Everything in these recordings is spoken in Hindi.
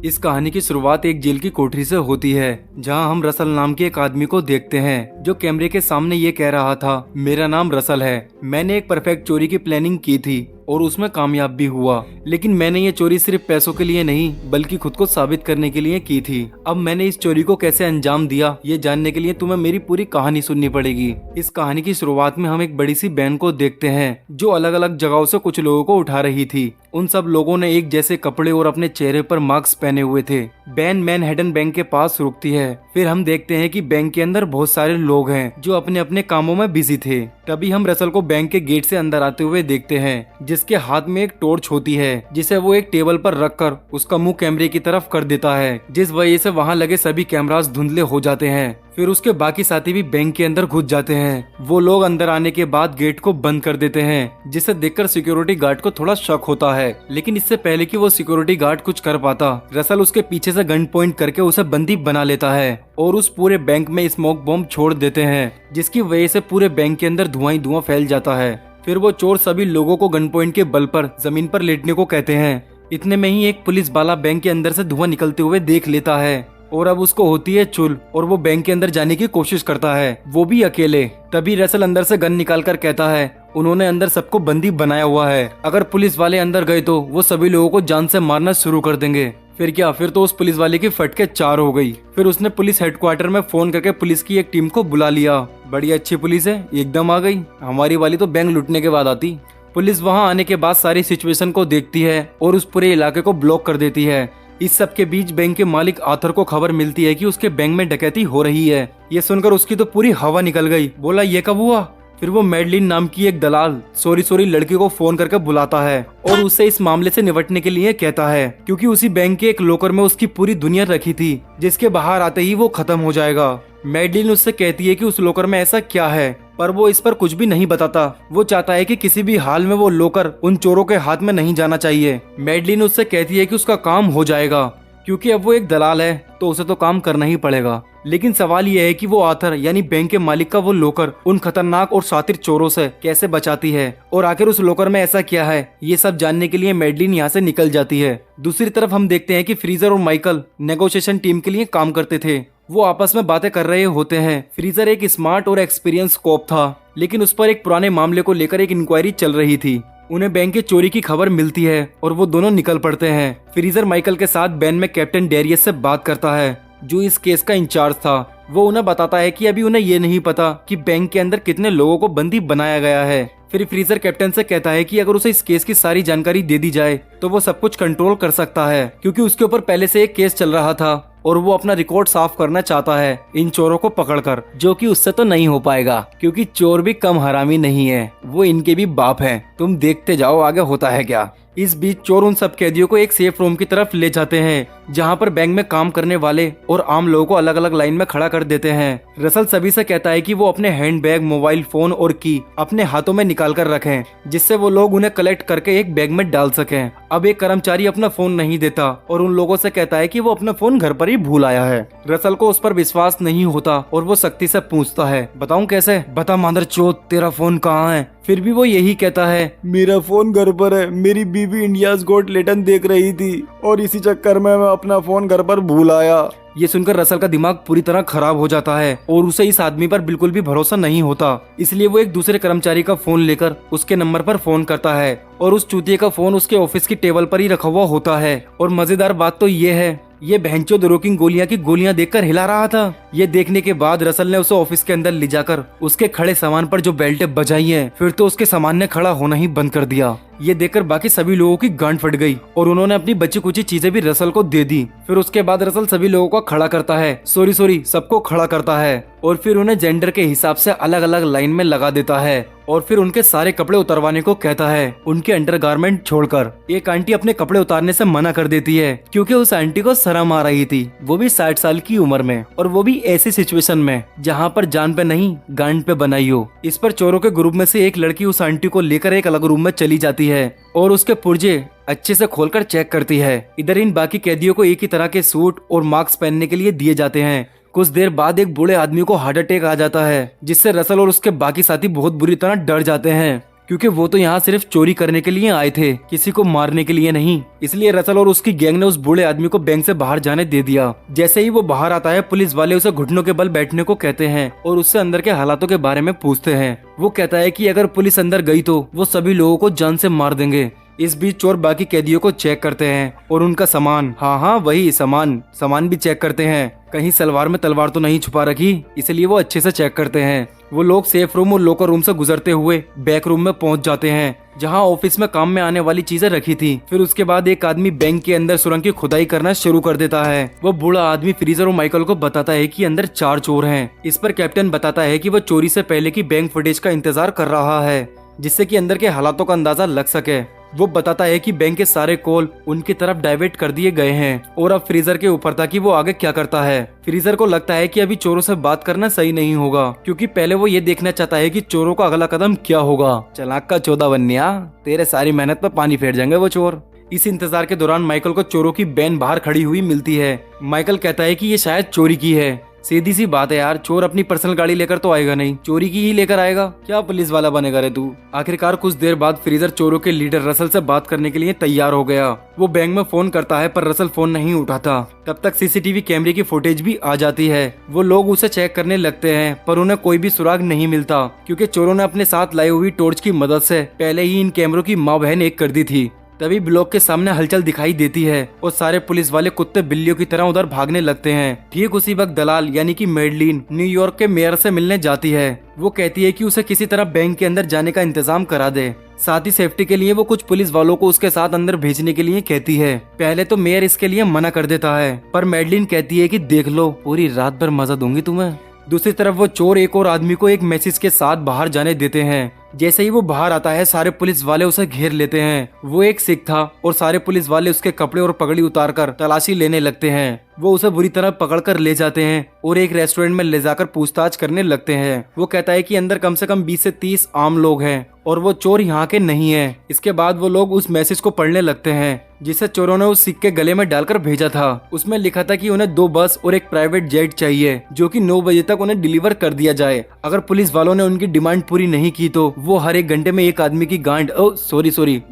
इस कहानी की शुरुआत एक जेल की कोठरी से होती है, जहां हम रसल नाम के एक आदमी को देखते हैं जो कैमरे के सामने ये कह रहा था, मेरा नाम रसल है, मैंने एक परफेक्ट चोरी की प्लानिंग की थी और उसमें कामयाब भी हुआ। लेकिन मैंने ये चोरी सिर्फ पैसों के लिए नहीं बल्कि खुद को साबित करने के लिए की थी। अब मैंने इस चोरी को कैसे अंजाम दिया ये जानने के लिए तुम्हें मेरी पूरी कहानी सुननी पड़ेगी। इस कहानी की शुरुआत में हम एक बड़ी सी वैन को देखते हैं जो अलग अलग जगहों से कुछ लोगों को उठा रही थी। उन सब लोगों ने एक जैसे कपड़े और अपने चेहरे पर मास्क पहने हुए थे। वैन मैनहट्टन बैंक के पास रुकती है। फिर हम देखते हैं कि बैंक के अंदर बहुत सारे लोग हैं जो अपने अपने कामों में बिजी थे। तभी हम रसल को बैंक के गेट से अंदर आते हुए देखते हैं, जिसके हाथ में एक टॉर्च होती है जिसे वो एक टेबल पर रखकर उसका मुंह कैमरे की तरफ कर देता है, जिस वजह से वहां लगे सभी कैमरास धुंधले हो जाते हैं। फिर उसके बाकी साथी भी बैंक के अंदर घुस जाते हैं। वो लोग अंदर आने के बाद गेट को बंद कर देते हैं, जिसे देखकर सिक्योरिटी गार्ड को थोड़ा शक होता है। लेकिन इससे पहले कि वो सिक्योरिटी गार्ड कुछ कर पाता, रसल उसके पीछे से गन पॉइंट करके उसे बंदी बना लेता है और उस पूरे बैंक में स्मोक बॉम्ब छोड़ देते हैं, जिसकी वजह से पूरे बैंक के अंदर धुआं ही धुआं फैल जाता है। फिर वो चोर सभी लोगों को गन पॉइंट के बल पर जमीन पर लेटने को कहते हैं। इतने में ही एक पुलिस वाला बैंक के अंदर से धुआं निकलते हुए देख लेता है और अब उसको होती है चुल और वो बैंक के अंदर जाने की कोशिश करता है, वो भी अकेले। तभी रसल अंदर से गन निकाल कर कहता है, उन्होंने अंदर सबको बंदी बनाया हुआ है, अगर पुलिस वाले अंदर गए तो वो सभी लोगों को जान से मारना शुरू कर देंगे। फिर क्या, फिर तो उस पुलिस वाले की फटके 4 हो गई। फिर उसने पुलिस हेडक्वार्टर में फोन करके पुलिस की एक टीम को बुला लिया। बड़ी अच्छी पुलिस है, एकदम आ गई, हमारी वाली तो बैंक लूटने के बाद आती। पुलिस वहां आने के बाद सारी सिचुएशन को देखती है और उस पूरे इलाके को ब्लॉक कर देती है। इस सब के बीच बैंक के मालिक आर्थर को खबर मिलती है कि उसके बैंक में डकैती हो रही है। ये सुनकर उसकी तो पूरी हवा निकल गई। बोला, ये कब हुआ? फिर वो मैडलिन नाम की एक दलाल सॉरी लड़की को फोन करके बुलाता है और उससे इस मामले से निपटने के लिए कहता है, क्योंकि उसी बैंक के एक लॉकर में उसकी पूरी दुनिया रखी थी, जिसके बाहर आते ही वो खत्म हो जाएगा। मैडलिन उससे कहती है कि उस लॉकर में ऐसा क्या है, पर वो इस पर कुछ भी नहीं बताता। वो चाहता है कि किसी भी हाल में वो लॉकर उन चोरों के हाथ में नहीं जाना चाहिए। मैडलिन उससे कहती है कि उसका काम हो जाएगा, क्योंकि अब वो एक दलाल है तो उसे तो काम करना ही पड़ेगा। लेकिन सवाल यह है कि वो आर्थर यानी बैंक के मालिक का वो लॉकर उन खतरनाक और शातिर चोरों से कैसे बचाती है और आखिर उस लॉकर में ऐसा क्या है, ये सब जानने के लिए मैडलिन यहाँ से निकल जाती है। दूसरी तरफ हम देखते हैं कि फ्रीजर और माइकल नेगोशिएशन टीम के लिए काम करते थे। वो आपस में बातें कर रहे होते हैं। फ्रीजर एक स्मार्ट और एक्सपीरियंस कॉप था, लेकिन उस पर एक पुराने मामले को लेकर एक इंक्वायरी चल रही थी। उन्हें बैंक के चोरी की खबर मिलती है और वो दोनों निकल पड़ते हैं। फ्रीजर माइकल के साथ बैन में कैप्टन डेरियस से बात करता है, जो इस केस का इंचार्ज था। वो उन्हें बताता है कि अभी उन्हें ये नहीं पता कि बैंक के अंदर कितने लोगों को बंदी बनाया गया है। फिर फ्रीजर कैप्टन से कहता है कि अगर उसे इस केस की सारी जानकारी दे दी जाए तो वो सब कुछ कंट्रोल कर सकता है, क्योंकि उसके ऊपर पहले से एक केस चल रहा था और वो अपना रिकॉर्ड साफ करना चाहता है इन चोरों को पकड़कर, जो कि उससे तो नहीं हो पाएगा, क्योंकि चोर भी कम हरामी नहीं है, वो इनके भी बाप हैं। तुम देखते जाओ आगे होता है क्या। इस बीच चोर उन सब कैदियों को एक सेफ रूम की तरफ ले जाते हैं, जहां पर बैंक में काम करने वाले और आम लोगों को अलग अलग लाइन में खड़ा कर देते हैं। रसल सभी से कहता है कि वो अपने हैंडबैग, मोबाइल फोन और की अपने हाथों में निकाल कर रखें, जिससे वो लोग उन्हें कलेक्ट करके एक बैग में डाल सकें। अब एक कर्मचारी अपना फोन नहीं देता और उन लोगों से कहता है कि वो अपना फोन घर पर ही भूल आया है। रसल को उस पर विश्वास नहीं होता और वो सख्ती से पूछता है, बताऊं कैसे? बता मादरचोद, तेरा फोन कहाँ है? फिर भी वो यही कहता है, मेरा फोन घर पर है, मेरी बीवी इंडियाज गॉट टैलेंट देख रही थी और इसी चक्कर में मैं अपना फोन घर पर भूल आया। ये सुनकर रसल का दिमाग पूरी तरह खराब हो जाता है और उसे इस आदमी पर बिल्कुल भी भरोसा नहीं होता। इसलिए वो एक दूसरे कर्मचारी का फोन लेकर उसके नंबर पर फोन करता है और उस चूतिए का फोन उसके ऑफिस की टेबल पर ही रखा हुआ होता है। और मजेदार बात तो ये है, ये बहनचोद रोकिंग गोलियां की गोलियां देखकर हिला रहा था। ये देखने के बाद रसल ने उसे ऑफिस के अंदर ले जाकर उसके खड़े सामान पर जो बेल्टें बजाई हैं, फिर तो उसके सामान ने खड़ा होना ही बंद कर दिया। ये देखकर बाकी सभी लोगों की गांड फट गई और उन्होंने अपनी बची कुची चीजें भी रसल को दे दी। फिर उसके बाद रसल सभी लोगों को खड़ा करता है, सॉरी सबको खड़ा करता है और फिर उन्हें जेंडर के हिसाब से अलग अलग लाइन में लगा देता है और फिर उनके सारे कपड़े उतारवाने को कहता है, उनके अंडरगारमेंट छोड़कर। एक आंटी अपने कपड़े उतारने से मना कर देती है, क्योंकि उस आंटी को शर्म आ रही थी, वो भी 60 साल की उम्र में, और वो भी ऐसी सिचुएशन में जहाँ पर जान पे नहीं गांड पे बनाई हो। इस पर चोरों के ग्रुप में से एक लड़की उस आंटी को लेकर एक अलग रूम में चली जाती है और उसके पुर्जे अच्छे से खोलकर चेक करती है। इधर इन बाकी कैदियों को एक ही तरह के सूट और मास्क पहनने के लिए दिए जाते हैं। कुछ देर बाद एक बूढ़े आदमी को हार्ट अटैक आ जाता है, जिससे रसल और उसके बाकी साथी बहुत बुरी तरह डर जाते हैं। क्योंकि वो तो यहाँ सिर्फ चोरी करने के लिए आए थे, किसी को मारने के लिए नहीं। इसलिए रसल और उसकी गैंग ने उस बूढ़े आदमी को बैंक से बाहर जाने दे दिया। जैसे ही वो बाहर आता है, पुलिस वाले उसे घुटनों के बल बैठने को कहते हैं और उससे अंदर के हालातों के बारे में पूछते हैं। वो कहता है कि अगर पुलिस अंदर गई तो वो सभी लोगों को जान से मार देंगे। इस बीच चोर बाकी कैदियों को चेक करते हैं और उनका सामान, हाँ वही सामान भी चेक करते हैं। कहीं सलवार में तलवार तो नहीं छुपा रखी, इसलिए वो अच्छे से चेक करते हैं। वो लोग सेफ रूम और लॉकर रूम से गुजरते हुए बैक रूम में पहुंच जाते हैं, जहां ऑफिस में काम में आने वाली चीजें रखी थी। फिर उसके बाद एक आदमी बैंक के अंदर सुरंग की खुदाई करना शुरू कर देता है। वो बूढ़ा आदमी फ्रीजर और माइकल को बताता है कि अंदर 4 चोर हैं। इस पर कैप्टन बताता है कि वो चोरी से पहले की बैंक फुटेज का इंतजार कर रहा है, जिससे कि अंदर के हालातों का अंदाजा लग सके। वो बताता है कि बैंक के सारे कॉल उनकी तरफ डाइवर्ट कर दिए गए हैं और अब फ्रीजर के ऊपर था कि वो आगे क्या करता है। फ्रीजर को लगता है कि अभी चोरों से बात करना सही नहीं होगा, क्योंकि पहले वो ये देखना चाहता है कि चोरों का अगला कदम क्या होगा। चलाक का 14 बन्निया, तेरे सारी मेहनत पर पानी फेर जाएंगे वो चोर। इस इंतजार के दौरान माइकल को चोरों की बैन बाहर खड़ी हुई मिलती है। माइकल कहता है कि ये शायद चोरी की है। सीधी सी बात है यार, चोर अपनी पर्सनल गाड़ी लेकर तो आएगा नहीं, चोरी की ही लेकर आएगा। क्या पुलिस वाला बनेगा रे तू। आखिरकार कुछ देर बाद फ्रीजर चोरों के लीडर रसल से बात करने के लिए तैयार हो गया। वो बैंक में फोन करता है, पर रसल फोन नहीं उठाता। तब तक सीसीटीवी कैमरे की फुटेज भी आ जाती है। वो लोग उसे चेक करने लगते हैं, पर उन्हें कोई भी सुराग नहीं मिलता, क्योंकि चोरों ने अपने साथ लाई हुई टॉर्च की मदद से पहले ही इन कैमरों की माँ बहन एक कर दी थी। तभी ब्लॉक के सामने हलचल दिखाई देती है और सारे पुलिस वाले कुत्ते बिल्लियों की तरह उधर भागने लगते हैं। ठीक उसी वक्त दलाल यानी कि मेडलिन न्यूयॉर्क के मेयर से मिलने जाती है। वो कहती है कि उसे किसी तरह बैंक के अंदर जाने का इंतजाम करा दे। साथ ही सेफ्टी के लिए वो कुछ पुलिस वालों को उसके साथ अंदर भेजने के लिए कहती है। पहले तो मेयर इसके लिए मना कर देता है, पर मेडलिन कहती है कि देख लो, पूरी रात भर मजा दूंगी तुम्हें। दूसरी तरफ वो चोर एक और आदमी को एक मैसेज के साथ बाहर जाने देते हैं। जैसे ही वो बाहर आता है, सारे पुलिस वाले उसे घेर लेते हैं। वो एक सिख था और सारे पुलिस वाले उसके कपड़े और पगड़ी उतारकर तलाशी लेने लगते हैं। वो उसे बुरी तरह पकड़कर ले जाते हैं और एक रेस्टोरेंट में ले जाकर पूछताछ करने लगते हैं। वो कहता है कि अंदर कम से कम 20 से 30 आम लोग हैं और वो चोर यहाँ के नहीं है। इसके बाद वो लोग उस मैसेज को पढ़ने लगते हैं, जिसे चोरों ने उस सिख के गले में डालकर भेजा था। उसमें लिखा था कि उन्हें 2 बस और एक प्राइवेट जेट चाहिए, जो कि 9 बजे तक उन्हें डिलीवर कर दिया जाए। अगर पुलिस वालों ने उनकी डिमांड पूरी नहीं की तो वो हर 1 घंटे में एक आदमी की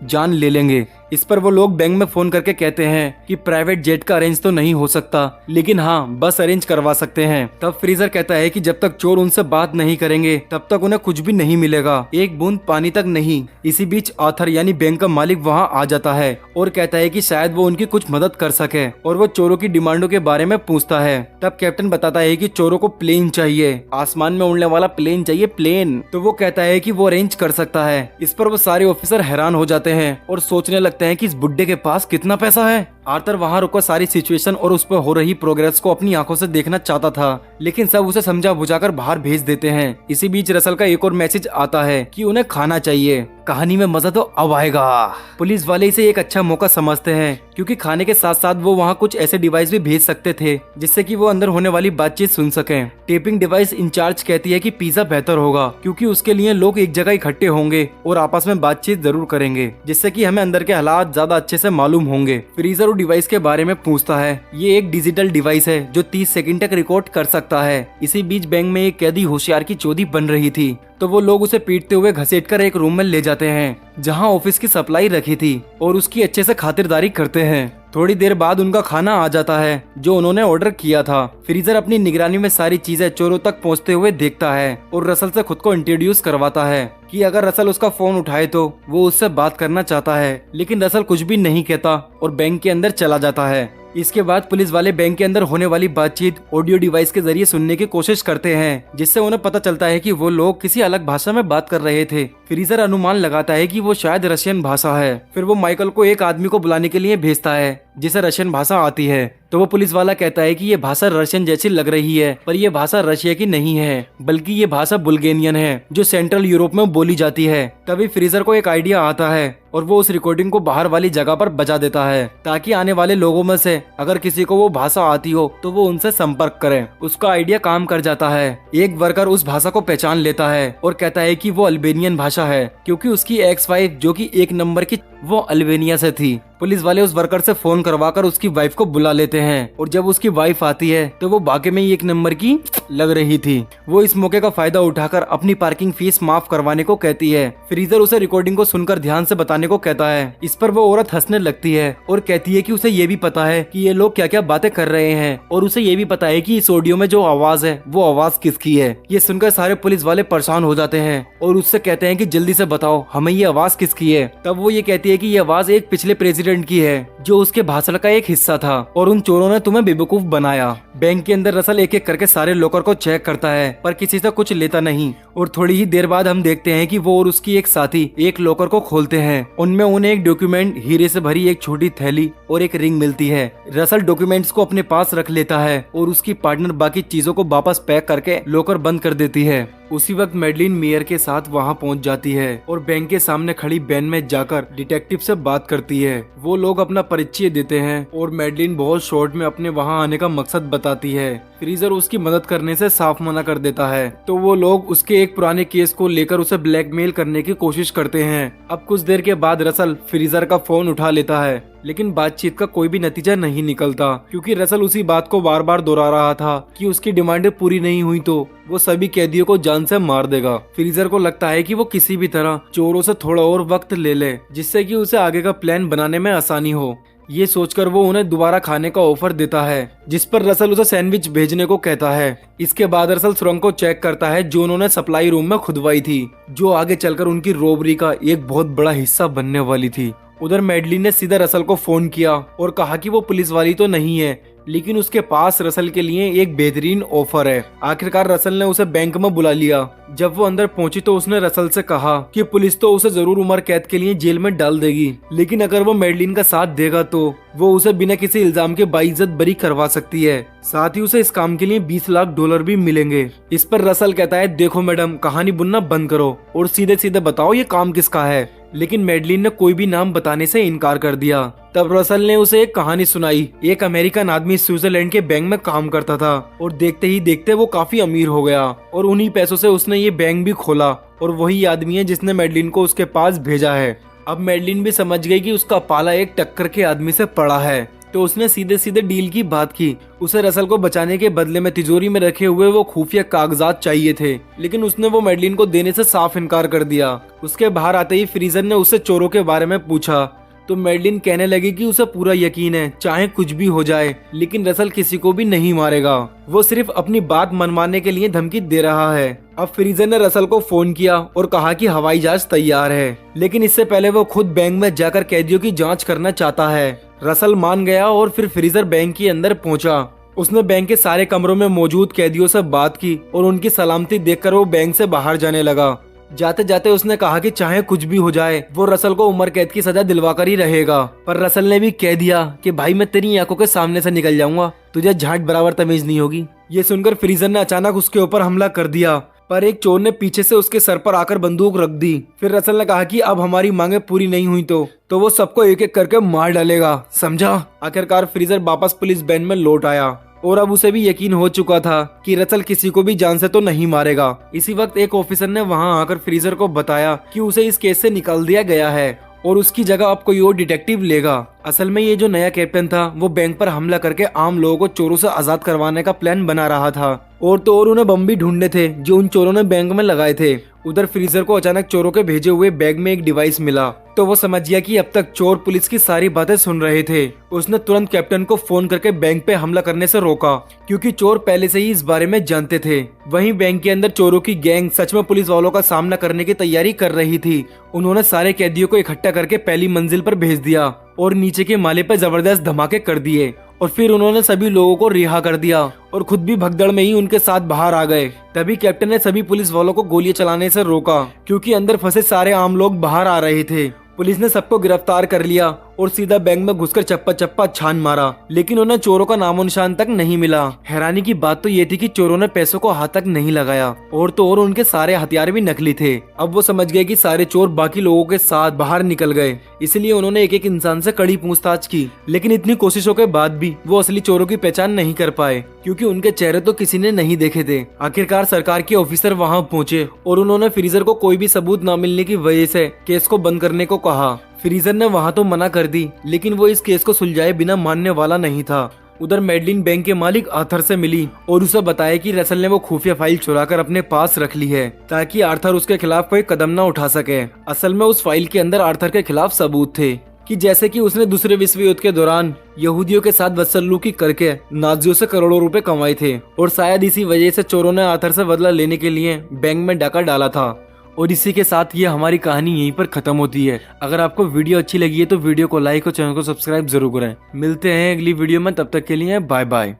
जान ले लेंगे। इस पर वो लोग बैंक में फोन करके कहते हैं कि प्राइवेट जेट का अरेंज तो नहीं हो सकता, लेकिन हाँ बस अरेंज करवा सकते हैं। तब फ्रीजर कहता है कि जब तक चोर उनसे बात नहीं करेंगे तब तक उन्हें कुछ भी नहीं मिलेगा, एक बूंद पानी तक नहीं। इसी बीच आर्थर यानी बैंक का मालिक वहाँ आ जाता है और कहता है कि शायद वो उनकी कुछ मदद कर सके, और वो चोरों की डिमांडों के बारे में पूछता है। तब कैप्टन बताता है कि चोरों को प्लेन चाहिए, आसमान में उड़ने वाला प्लेन चाहिए, प्लेन। तो वो कहता है कि वो अरेंज कर सकता है। इस पर वो सारे ऑफिसर हैरान हो जाते हैं और सोचने लगते हैं कि इस बुड्ढे के पास कितना पैसा है। आर्थर वहाँ रुको सारी सिचुएशन और उस पर हो रही प्रोग्रेस को अपनी आंखों से देखना चाहता था, लेकिन सब उसे समझा बुझाकर बाहर भेज देते हैं। इसी बीच रसल का एक और मैसेज आता है कि उन्हें खाना चाहिए। कहानी में मजा तो अब आएगा। पुलिस वाले इसे एक अच्छा मौका समझते हैं, क्योंकि खाने के साथ साथ वो वहाँ कुछ ऐसे डिवाइस भी भेज सकते थे जिससे कि वो अंदर होने वाली बातचीत सुन सकें। टेपिंग डिवाइस इंचार्ज कहती है कि पिज्जा बेहतर होगा, क्योंकि उसके लिए लोग एक जगह इकट्ठे होंगे और आपस में बातचीत जरूर करेंगे, जिससे कि हमें अंदर के हालात ज्यादा अच्छे से मालूम होंगे। फ्रीजर डिवाइस के बारे में पूछता है। ये एक डिजिटल डिवाइस है जो 30 सेकंड तक रिकॉर्ड कर सकता है। इसी बीच बैंक में एक कैदी होशियार की चौधी बन रही थी, तो वो लोग उसे पीटते हुए घसीटकर एक रूम में ले जाते हैं जहां ऑफिस की सप्लाई रखी थी और उसकी अच्छे से खातिरदारी करते हैं। थोड़ी देर बाद उनका खाना आ जाता है जो उन्होंने ऑर्डर किया था। फ्रीजर अपनी निगरानी में सारी चीजें चोरों तक पहुंचते हुए देखता है और रसल से खुद को इंट्रोड्यूस करवाता है कि अगर रसल उसका फोन उठाए तो वो उससे बात करना चाहता है, लेकिन रसल कुछ भी नहीं कहता और बैंक के अंदर चला जाता है। इसके बाद पुलिस वाले बैंक के अंदर होने वाली बातचीत ऑडियो डिवाइस के जरिए सुनने की कोशिश करते हैं, जिससे उन्हें पता चलता है कि वो लोग किसी अलग भाषा में बात कर रहे थे। फ्रीजर अनुमान लगाता है कि वो शायद रशियन भाषा है। फिर वो माइकल को एक आदमी को बुलाने के लिए भेजता है जिसे रशियन भाषा आती है। तो वो पुलिस वाला कहता है कि ये भाषा रशियन जैसी लग रही है, पर यह भाषा रशिया की नहीं है, बल्कि ये भाषा बुल्गेरियन है जो सेंट्रल यूरोप में बोली जाती है। तभी फ्रीजर को एक आइडिया आता है और वो उस रिकॉर्डिंग को बाहर वाली जगह पर बजा देता है, ताकि आने वाले लोगों में से अगर किसी को वो भाषा आती हो तो वो उनसे संपर्क करे। उसका आइडिया काम कर जाता है। एक वर्कर उस भाषा को पहचान लेता है और कहता है कि वो अल्बेनियन भाषा है, क्योंकि उसकी एक्स वाइफ जो कि 1 नंबर की वो अल्बेनिया से थी। पुलिस वाले उस वर्कर से फोन करवाकर उसकी वाइफ को बुला लेते हैं और जब उसकी वाइफ आती है तो वो वाकई में ही एक नंबर की लग रही थी। वो इस मौके का फायदा उठाकर अपनी पार्किंग फीस माफ करवाने को कहती है। फ्रीजर उसे रिकॉर्डिंग को सुनकर ध्यान से बताने को कहता है। इस पर वो औरत हंसने लगती है और कहती है कि उसे ये भी पता है कि ये लोग क्या क्या बातें कर रहे हैं और उसे ये भी पता है कि इस ऑडियो में जो आवाज है वो आवाज किसकी है। ये सुनकर सारे पुलिस वाले परेशान हो जाते हैं और उससे कहते हैं कि जल्दी से बताओ हमें ये आवाज किसकी है। तब वो ये कहती है कि ये आवाज एक पिछले प्रेसिडेंट की है जो उसके भाषण का एक हिस्सा था और उन चोरों ने तुम्हें बेवकूफ बनाया। बैंक के अंदर रसल एक एक करके सारे लॉकर को चेक करता है पर किसी से कुछ लेता नहीं और थोड़ी ही देर बाद हम देखते हैं कि वो और उसकी एक साथी एक लॉकर को खोलते हैं। उनमें उन्हें एक डॉक्यूमेंट, हीरे से भरी एक छोटी थैली और एक रिंग मिलती है। रसल डॉक्यूमेंट्स को अपने पास रख लेता है और उसकी पार्टनर बाकी चीजों को वापस पैक करके लॉकर बंद कर देती है। उसी वक्त मैडलिन मेयर के साथ वहां पहुंच जाती है और बैंक के सामने खड़ी वैन में जाकर डिटेक्टिव से बात करती है। वो लोग अपना परिचय देते हैं और मैडलिन बहुत शॉर्ट में अपने वहां आने का मकसद बताती है। फ्रीजर उसकी मदद करने से साफ मना कर देता है तो वो लोग उसके एक पुराने केस को लेकर उसे ब्लैकमेल करने की कोशिश करते हैं। अब कुछ देर के बाद रसल फ्रीजर का फोन उठा लेता है लेकिन बातचीत का कोई भी नतीजा नहीं निकलता क्योंकि रसल उसी बात को बार बार दोहरा रहा था कि उसकी डिमांडें पूरी नहीं हुई तो वो सभी कैदियों को जान से मार देगा। फ्रीजर को लगता है कि वो किसी भी तरह चोरों से थोड़ा और वक्त ले ले जिससे कि उसे आगे का प्लान बनाने में आसानी हो। ये सोचकर वो उन्हें दोबारा खाने का ऑफर देता है जिस पर रसल उसे सैंडविच भेजने को कहता है। इसके बाद रसल सुरंग को चेक करता है जो उन्होंने सप्लाई रूम में खुदवाई थी जो आगे चलकर उनकी रोबरी का एक बहुत बड़ा हिस्सा बनने वाली थी। उधर मैडलिन ने सीधा रसल को फोन किया और कहा कि वो पुलिस वाली तो नहीं है लेकिन उसके पास रसल के लिए एक बेहतरीन ऑफर है। आखिरकार रसल ने उसे बैंक में बुला लिया। जब वो अंदर पहुंची तो उसने रसल से कहा कि पुलिस तो उसे जरूर उम्र कैद के लिए जेल में डाल देगी लेकिन अगर वो मैडलिन का साथ देगा तो वो उसे बिना किसी इल्जाम के बाइज्जत बरी करवा सकती है। साथ ही उसे इस काम के लिए $20 लाख भी मिलेंगे। इस पर रसल कहता है देखो मैडम कहानी बुनना बंद करो और सीधे सीधे बताओ ये काम किसका है। लेकिन मैडलिन ने कोई भी नाम बताने से इनकार कर दिया। तब रसल ने उसे एक कहानी सुनाई। एक अमेरिकन आदमी स्विट्जरलैंड के बैंक में काम करता था और देखते ही देखते वो काफी अमीर हो गया और उन्हीं पैसों से उसने ये बैंक भी खोला और वही आदमी है जिसने मैडलिन को उसके पास भेजा है। अब मैडलिन भी समझ गई कि उसका पाला एक टक्कर के आदमी से पड़ा है तो उसने सीधे सीधे डील की बात की। उसे रसल को बचाने के बदले में तिजोरी में रखे हुए वो खुफिया कागजात चाहिए थे लेकिन उसने वो मैडलिन को देने से साफ इनकार कर दिया। उसके बाहर आते ही फ्रीजर ने उससे चोरों के बारे में पूछा तो मैडलिन कहने लगी कि उसे पूरा यकीन है चाहे कुछ भी हो जाए लेकिन रसल किसी को भी नहीं मारेगा। वो सिर्फ अपनी बात मनवाने के लिए धमकी दे रहा है। अब फ्रीजर ने रसल को फोन किया और कहा कि हवाई जहाज तैयार है लेकिन इससे पहले वो खुद बैंक में जाकर कैदियों की जांच करना चाहता है। रसल मान गया और फिर फ्रीजर बैंक के अंदर पहुंचा। उसने बैंक के सारे कमरों में मौजूद कैदियों से बात की और उनकी सलामती देखकर वो बैंक से बाहर जाने लगा। जाते जाते उसने कहा कि चाहे कुछ भी हो जाए वो रसल को उम्र कैद की सजा दिलवाकर ही रहेगा। पर रसल ने भी कह दिया कि भाई मैं तेरी आंखों के सामने से निकल जाऊंगा, तुझे झाट बराबर तमीज नहीं होगी। ये सुनकर फ्रीजर ने अचानक उसके ऊपर हमला कर दिया पर एक चोर ने पीछे से उसके सर पर आकर बंदूक रख दी। फिर रसल ने कहा कि अब हमारी मांगे पूरी नहीं हुई तो वो सबको एक एक करके मार डालेगा, समझा। आखिरकार फ्रीजर वापस पुलिस वैन में लौट आया और अब उसे भी यकीन हो चुका था कि रसल किसी को भी जान से तो नहीं मारेगा। इसी वक्त एक ऑफिसर ने वहां आकर फ्रीजर को बताया कि उसे इस केस से निकाल दिया गया है और उसकी जगह अब कोई और डिटेक्टिव लेगा। असल में ये जो नया कैप्टन था वो बैंक पर हमला करके आम लोगों को चोरों से आजाद करवाने का प्लान बना रहा था और तो और उन्हें बम भी ढूंढने थे जो उन चोरों ने बैंक में लगाए थे। उधर फ्रीजर को अचानक चोरों के भेजे हुए बैग में एक डिवाइस मिला तो वो समझ गया कि अब तक चोर पुलिस की सारी बातें सुन रहे थे। उसने तुरंत कैप्टन को फोन करके बैंक पे हमला करने से रोका क्योंकि चोर पहले से ही इस बारे में जानते थे। वहीं बैंक के अंदर चोरों की गैंग सच में पुलिस वालों का सामना करने की तैयारी कर रही थी। उन्होंने सारे कैदियों को इकट्ठा करके पहली मंजिल पर भेज दिया और नीचे के माले पर जबरदस्त धमाके कर दिए और फिर उन्होंने सभी लोगों को रिहा कर दिया और खुद भी भगदड़ में ही उनके साथ बाहर आ गए। तभी कैप्टन ने सभी पुलिस वालों को गोलियां चलाने से रोका क्योंकि अंदर फंसे सारे आम लोग बाहर आ रहे थे। पुलिस ने सबको गिरफ्तार कर लिया और सीधा बैंक में घुसकर चप्पा चप्पा छान मारा लेकिन उन्हें चोरों का नामो निशान तक नहीं मिला। हैरानी की बात तो ये थी कि चोरों ने पैसों को हाथ तक नहीं लगाया और तो और उनके सारे हथियार भी नकली थे। अब वो समझ गए कि सारे चोर बाकी लोगों के साथ बाहर निकल गए, इसलिए उन्होंने एक एक इंसान से कड़ी पूछताछ की लेकिन इतनी कोशिशों के बाद भी वो असली चोरों की पहचान नहीं कर पाए क्योंकि उनके चेहरे तो किसी ने नहीं देखे थे। आखिरकार सरकार के ऑफिसर वहां पहुंचे और उन्होंने फ्रीजर को कोई भी सबूत न मिलने की वजह से केस को बंद करने को कहा। फ्रीजर ने वहाँ तो मना कर दी, लेकिन वो इस केस को सुलझाए बिना मानने वाला नहीं था। उधर मैडलिन बैंक के मालिक आर्थर से मिली और उसे बताया कि रसल ने वो खुफिया फाइल चुराकर अपने पास रख ली है ताकि आर्थर उसके खिलाफ कोई कदम न उठा सके। असल में उस फाइल के अंदर आर्थर के खिलाफ सबूत थे कि जैसे कि उसने दूसरे विश्व युद्ध के दौरान यहूदियों के साथ बदसलूकी करके नाजियों से करोड़ों रुपए कमाए थे और शायद इसी वजह से चोरों ने आर्थर से बदला लेने के लिए बैंक में डाका डाला था। और इसी के साथ ये हमारी कहानी यहीं पर खत्म होती है। अगर आपको वीडियो अच्छी लगी है तो वीडियो को लाइक और चैनल को सब्सक्राइब जरूर करें। मिलते हैं अगली वीडियो में, तब तक के लिए बाय बाय।